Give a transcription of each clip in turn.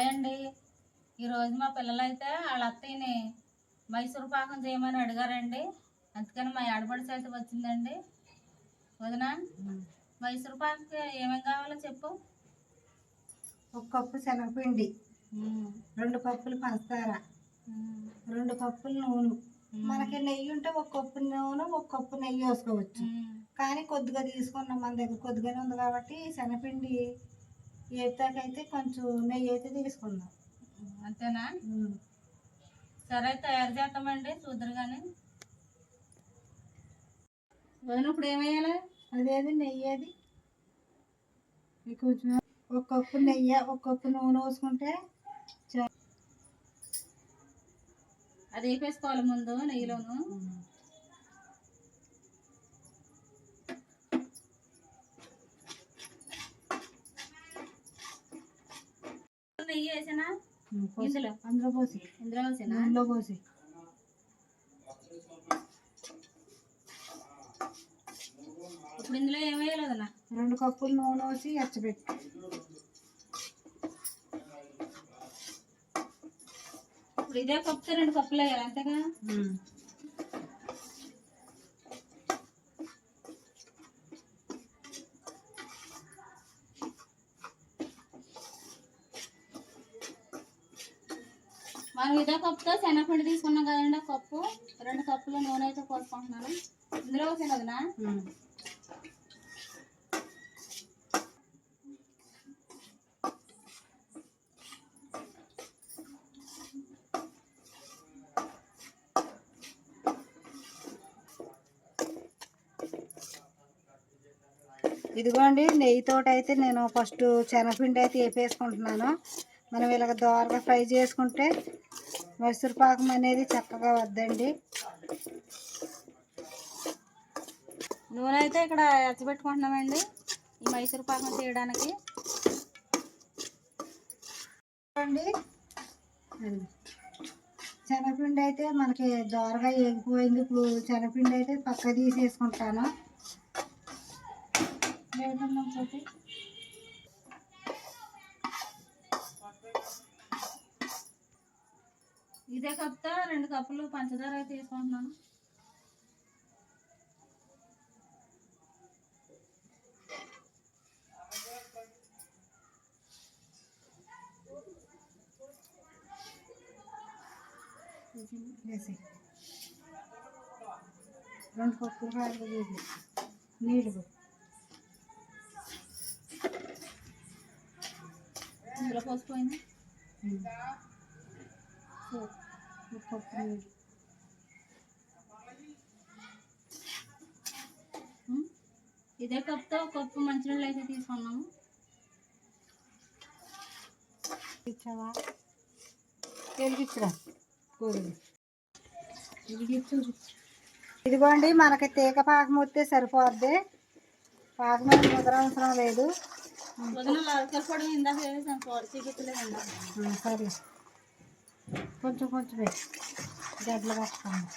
Hi అండి. ఈరోజు మా పిల్లలైతే వాళ్ళ అత్తయ్యని మైసూరు పాకం చేయమని అడిగారండి. అందుకని మా ఆడపడుచు అయితే వచ్చిందండి. వదిన, మైసూరు పాకం ఏమేమి కావాలో చెప్పు. 1 కప్పు శనగపిండి, 2 కప్పులు పంచదార, 2 కప్పులు నూనె. మనకి నెయ్యి ఉంటే 1 కప్పు నూనె, 1 కప్పు నెయ్యి వేసుకోవచ్చు. కానీ కొద్దిగా తీసుకున్నాం, మన దగ్గర కొద్దిగానే ఉంది కాబట్టి శనగపిండి ఏతాకైతే కొంచెం నెయ్యి అయితే తీసుకుందాం. అంతేనా? సరే, తయారు చేద్దామండి. చూద్దరు కానీ ఇప్పుడు ఏమేయాలి? అదేది నెయ్యి, అది కొంచెం 1 కప్పు నెయ్యి, 1 కప్పు నూనె పోసుకుంటే అది వేపేసుకోవాలి ముందు నెయ్యిలోను. నెయ్యి వేసానా అందులో పోసి ఇప్పుడు ఇందులో ఏమేయాలి వదనా? 2 కప్పులు నూనె పోసి ఎచ్చబెట్టి. ఇప్పుడు ఇదే కప్పుతో 2 కప్పులు వేయాలి, అంతేగా? మనం ఇదే కప్పుతో శనగపిండి తీసుకున్నాం కదండి, కప్పు 2 కప్పులు నూనె అయితే పోసుకుంటున్నాను. ఇందులో వచ్చింది వదినా. ఇదిగోండి, నెయ్యితోటి అయితే నేను ఫస్ట్ శనగపిండి అయితే వేపేసుకుంటున్నాను. మనం ఇలాగ దోరగా ఫ్రై చేసుకుంటే మైసూరు పాకం అనేది చక్కగా వద్దండి. నూనె అయితే ఇక్కడ ఎచ్చబెట్టుకుంటున్నామండి ఈ మైసూరు పాకం చేయడానికి. శనగపిండి అయితే మనకి దోరగా ఎగిపోయింది. ఇప్పుడు శనగపిండి అయితే పక్క తీసేసుకుంటాను. ఇదే కప్తో 2 కప్పులు పంచదార అయితే తీసుకుంటున్నాను. వేసి 2 కప్పులు రాదు నీళ్ళు ఇందులో పోసిపోయింది. 1 కప్పు నీళ్ళు. ఇదే కప్తో 1 కప్పు మంచినీళ్ళు అయితే తీసుకున్నాము. ఇచ్చావా? వెలిగించరా కూరలు. ఇదిగోండి, మనకి తీగ పాకం వస్తే సరిపోద్ది. పాకం ముదరవసరం లేదు. సరే, కొంచెం కొంచెం గడ్డలు కట్టుకోండి.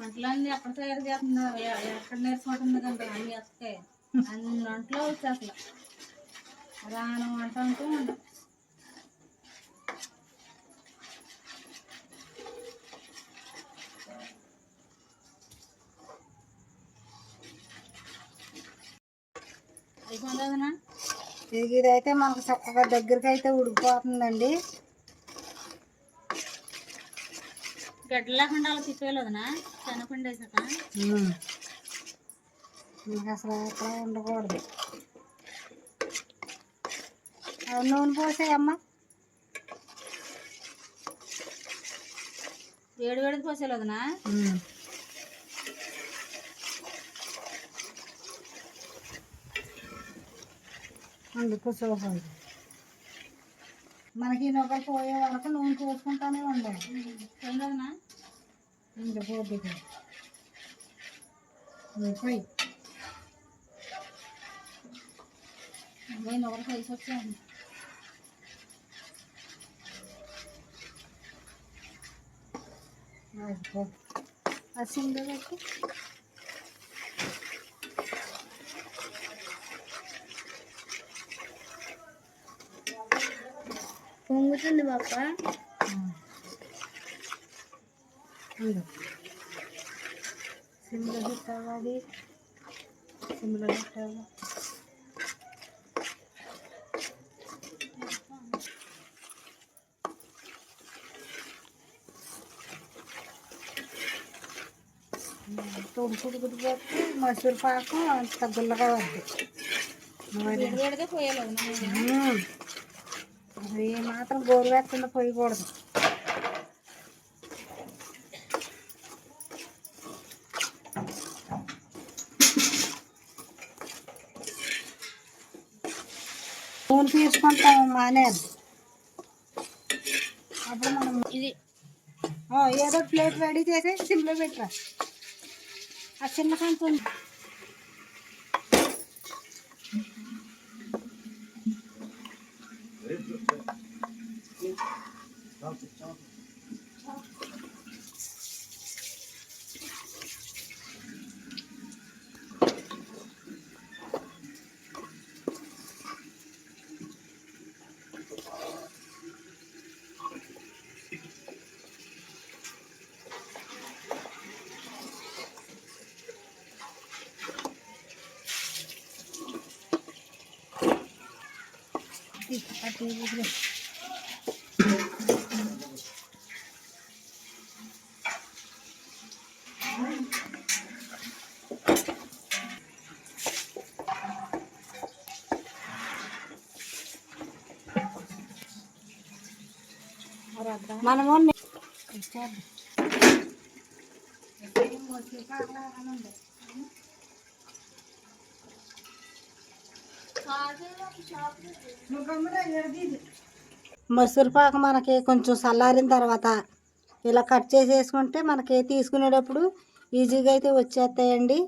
వంటలన్నీ ఎక్కడ తయారు చేస్తుందో, ఎక్కడ నేర్చుకుంటుంది కదా అన్ని వస్తాయి. అన్ని వంటలో వచ్చేస్తా రాను వంట అంటూ ఉండవు. అయిపోతుందనా? ఇదైతే మనకు చక్కగా దగ్గరికి అయితే ఉడికిపోతుందండి. గడ్డ లేకుండా అలా తిప్పేయలేదనా శనగపిండి వేసాక? మీకు అసలు ఎక్కడ ఉండకూడదు. నూనె పోసేయమ్మా. వేడి వేడికి పోసేయలేదనా? అందుకు చూపండి. మనకి నొక్కలు పోయే వరకు నూనె పోసుకుంటానే ఉండాలి. పోయిందనా? ఇంకా పోటీ పోయి నేను ఒకటి వేసి వచ్చాను. అసిందో పెట్టి పొంగుతుంది పాప. సిమ్లో పెట్టాలి, సిమ్లో పెట్టాలి. తుడుకుడు పెట్టి మసూరు పాకు అంత గుల్లగా వద్దు. వేడివేడిగా పోయాలి. అది మాత్రం గోరువెచ్చకుండా పోయకూడదు. నూనె తీసుకుంటాము మానేది. అప్పుడు మనం ఇది ఏదో ప్లేట్ రెడీ చేసి సిమ్లో పెట్టరా. ఆ చిన్న కంచు ఉంది. మనము మసూరు పాకు మనకి కొంచెం చల్లారిన తర్వాత ఇలా కట్ చేసేసుకుంటే మనకి తీసుకునేటప్పుడు ఈజీగా అయితే వచ్చేస్తాయండి.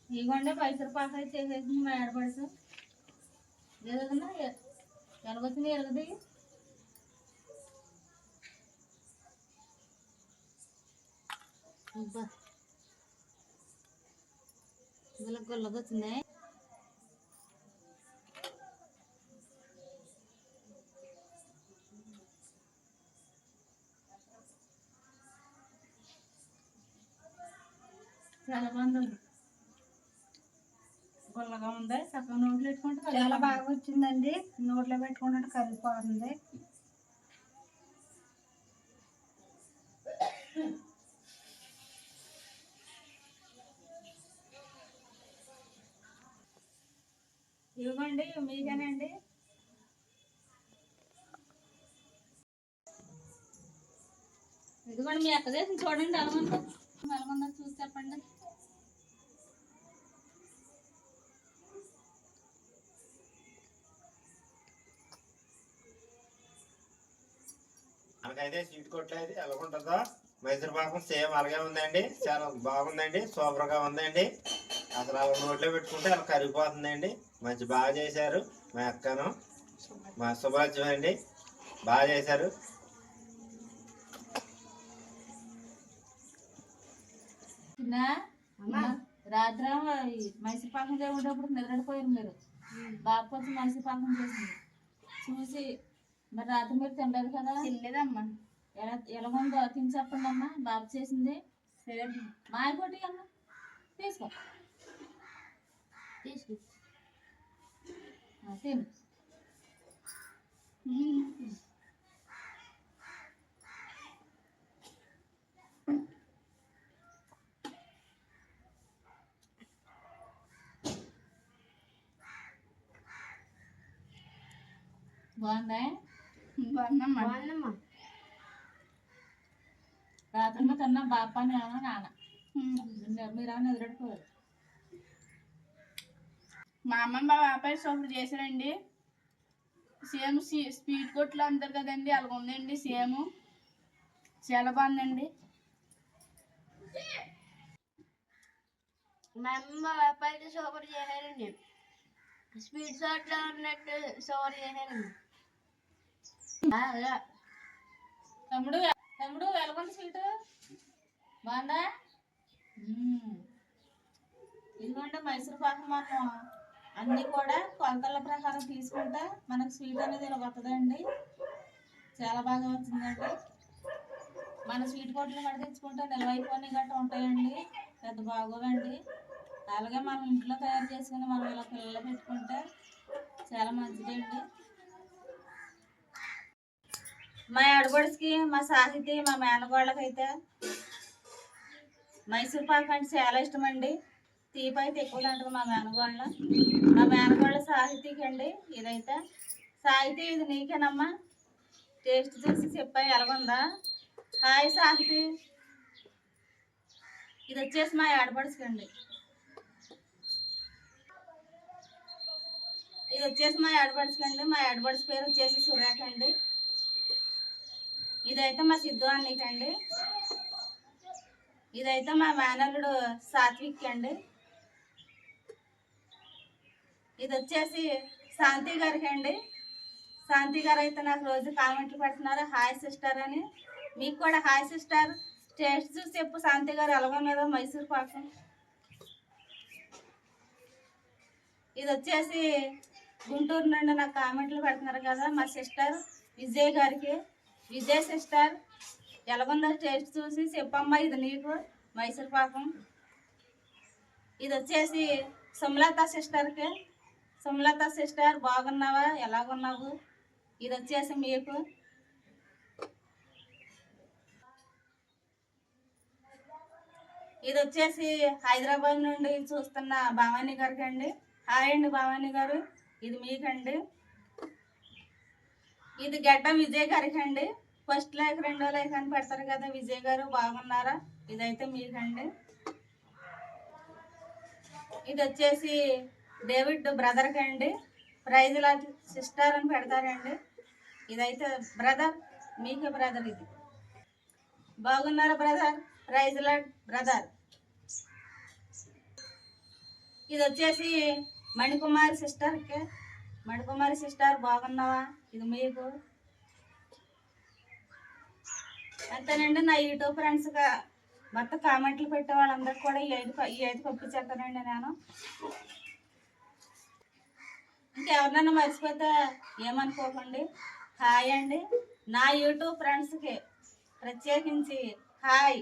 ఇవ్వండి మైసూర్ పాకు అయితే చేసేసింది మా ఆడపడుచు. ఏదన్నా ఎలాగొచ్చింది ఎలగది. ఇందులో గొల్లగా వచ్చింది. చాలా బాగుంది. గొల్లగా ఉంది. చక్కగా నోట్లో పెట్టుకుంటే చాలా బాగా వచ్చిందండి. నోట్లో పెట్టుకుంటే కరిగిపోతుంది. ఇవ్వండి మీకేనండి. ఇదిగోండి మీ అక్క చేసి చూడండి ఎలాగుందో చూసి చెప్పండి. మనకైతే స్వీట్ కొట్లు అయితే ఎలాగుంటుందో మైసూర్ పాకం సేమ్ అలాగే ఉందండి. చాలా బాగుందండి, సూపర్గా ఉందండి. అసలు అలా నోట్లో పెట్టుకుంటే అలా కరిగిపోతుందండి. మంచి బాగా చేశారు మా అక్కను, మా శుభరాజ్యం అండి. బాగా చేశారు. రాత్రి మైసూర్ పాకం చేయబడేప్పుడు నిద్రపోయారు మీరు. బాబు కొంచెం మైసూర్ పాకం చేసింది చూసి మరి రాత్రి మీరు తినలేదు కదా. తినలేదమ్మా. ఎలాగుందో తిని చెప్పండి అమ్మా. బాబు చేసింది సరే మాయకోటి అమ్మ తీసుకో తీసుకో తిను. బాగుందా? బాగుందమ్మా. రాత్రి తిన్నా బాపా నాన్న మీరేమన్నా ఎదురెట్టుకోవాలి. మా అమ్మ మా బాబాయ్ సూపర్ చేశారండి. సేమ్ స్వీట్ కొట్లు అంటారు కదండి, అలాగ ఉందండి సేమ్. చాలా బాగుందండి. మా అమ్మ మా బాబాయ్ అయితే సూపర్ చేశారండి. స్వీట్ షాట్లో ఉన్నట్టు సూపర్ చేశారండి. తమ్ముడు తమ్ముడు ఎలాగుంది స్వీట్? బాగుందా? ఇదిగోండి మైసూర్ పాకం మనం అన్నీ కూడా కొలతల ప్రకారం తీసుకుంటే మనకు స్వీట్ అనేది ఇలా వస్తుందండి. చాలా బాగా వచ్చిందండి. మన స్వీట్ కొట్లు కూడా తెచ్చుకుంటే నిలవైపోయి గట్రా ఉంటాయండి, పెద్ద బాగోవండి. అలాగే మనం ఇంట్లో తయారు చేసుకుని మనం ఇలా పిల్లలు పెట్టుకుంటే చాలా మంచిదండి. మా ఆడపడుచుకి, మా సాహితి, మా మేనగోళ్ళకైతే మైసూర్ పాక్ అంటే చాలా ఇష్టం అండి. తీపి అయితే ఎక్కువ తింటుంది మా మేనగోళ్ళ. మా మేనగోళ్ళ సాహితీకి అండి ఇదైతే. సాహితి ఇది నీకేనమ్మా, టేస్ట్ చూసి చెప్పా ఎలాగుందా. హాయ్ సాహితి. ఇది వచ్చేసి మా ఆడపడుచుకండి. ఇది వచ్చేసి మా ఆడపడుచుకండి. మా ఆడపడుచు పేరు వచ్చేసి సురేఖ అండి. ఇదైతే మా సిద్ధు అన్నయ్యకండి. ఇదైతే మా మేనల్లుడు సాత్విక్ అండి. ఇది వచ్చేసి శాంతి గారికి అండి. శాంతి గారు అయితే నాకు రోజు కామెంట్లు పెడుతున్నారు హాయ్ సిస్టర్ అని. మీకు కూడా హాయ్ సిస్టర్. టేస్ట్ చూసి చెప్పు శాంతి గారు ఎలాగొన్నదో మైసూర్ పాకం. ఇది వచ్చేసి గుంటూరు నుండి నాకు కామెంట్లు పెడుతున్నారు కదా మా సిస్టర్ విజయ్ గారికి. విజయ్ సిస్టర్ ఎలాగుందో టేస్ట్ చూసి చెప్పమ్మా ఇది నీకు మైసూర్ పాకం. ఇది వచ్చేసి సుమలత సిస్టర్కి. సుమలత సిస్టర్ బాగున్నావా, ఎలాగున్నావు? ఇది వచ్చేసి మీకు. ఇది వచ్చేసి హైదరాబాద్ నుండి చూస్తున్న భవానీ గారికి అండి. హాయ్ అండి భవానీ గారు, ఇది మీకండి. ఇది గడ్డ విజయ్ గారికి అండి. ఫస్ట్ లైక్ రెండో లైక్ అని పెడతారు కదా విజయ్ గారు, బాగున్నారా? ఇదైతే మీకండి. ఇది వచ్చేసి డేవిడ్ బ్రదర్కి అండి. ప్రైజ్ లాంటి సిస్టర్ అని పెడతారండి. ఇదైతే బ్రదర్, మీకే బ్రదర్. ఇది బాగున్నారా బ్రదర్? ప్రైజ్ లాంటి బ్రదర్. ఇది వచ్చేసి మణికుమారి సిస్టర్కి. మణికుమారి సిస్టర్ బాగున్నావా? ఇది మీకు. అంతేనండి నా యూట్యూబ్ ఫ్రెండ్స్గా మొత్తం కామెంట్లు పెట్టే వాళ్ళందరికీ కూడా ఈ ఐదు పంపించేస్తానండి నేను. ఇంకెవరినైనా మర్చిపోతే ఏమనుకోకండి. హాయ్ అండి. నా యూట్యూబ్ ఫ్రెండ్స్కి ప్రత్యేకించి హాయ్.